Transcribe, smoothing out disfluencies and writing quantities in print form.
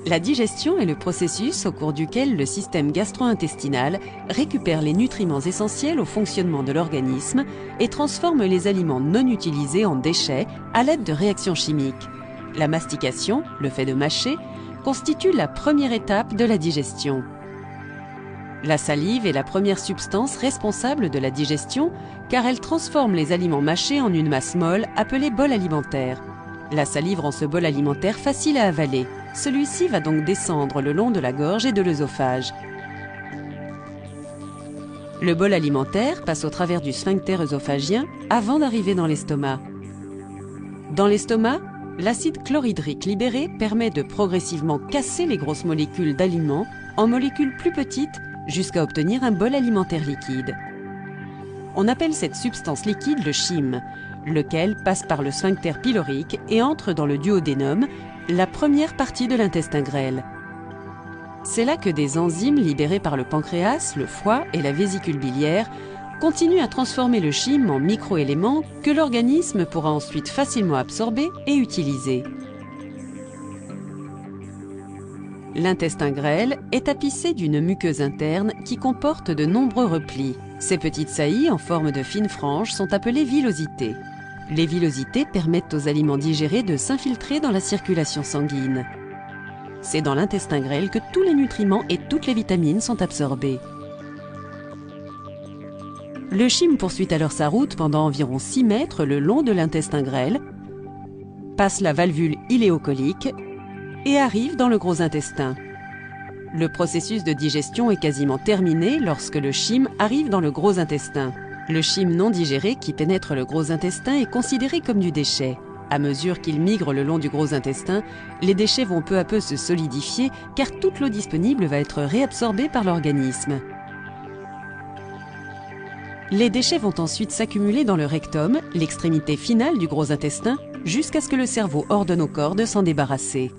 La digestion est le processus au cours duquel le système gastro-intestinal récupère les nutriments essentiels au fonctionnement de l'organisme et transforme les aliments non utilisés en déchets à l'aide de réactions chimiques. La mastication, le fait de mâcher, constitue la première étape de la digestion. La salive est la première substance responsable de la digestion car elle transforme les aliments mâchés en une masse molle appelée bol alimentaire. La salive rend ce bol alimentaire facile à avaler. Celui-ci va donc descendre le long de la gorge et de l'œsophage. Le bol alimentaire passe au travers du sphincter œsophagien avant d'arriver dans l'estomac. Dans l'estomac, l'acide chlorhydrique libéré permet de progressivement casser les grosses molécules d'aliments en molécules plus petites jusqu'à obtenir un bol alimentaire liquide. On appelle cette substance liquide le chyme, lequel passe par le sphincter pylorique et entre dans le duodénum, la première partie de l'intestin grêle. C'est là que des enzymes libérées par le pancréas, le foie et la vésicule biliaire continuent à transformer le chyme en microéléments que l'organisme pourra ensuite facilement absorber et utiliser. L'intestin grêle est tapissé d'une muqueuse interne qui comporte de nombreux replis. Ces petites saillies en forme de fines franges sont appelées villosités. Les villosités permettent aux aliments digérés de s'infiltrer dans la circulation sanguine. C'est dans l'intestin grêle que tous les nutriments et toutes les vitamines sont absorbés. Le chyme poursuit alors sa route pendant environ 6 mètres le long de l'intestin grêle, passe la valvule iléocolique et arrive dans le gros intestin. Le processus de digestion est quasiment terminé lorsque le chyme arrive dans le gros intestin. Le chyme non digéré qui pénètre le gros intestin est considéré comme du déchet. À mesure qu'il migre le long du gros intestin, les déchets vont peu à peu se solidifier car toute l'eau disponible va être réabsorbée par l'organisme. Les déchets vont ensuite s'accumuler dans le rectum, l'extrémité finale du gros intestin, jusqu'à ce que le cerveau ordonne au corps de s'en débarrasser.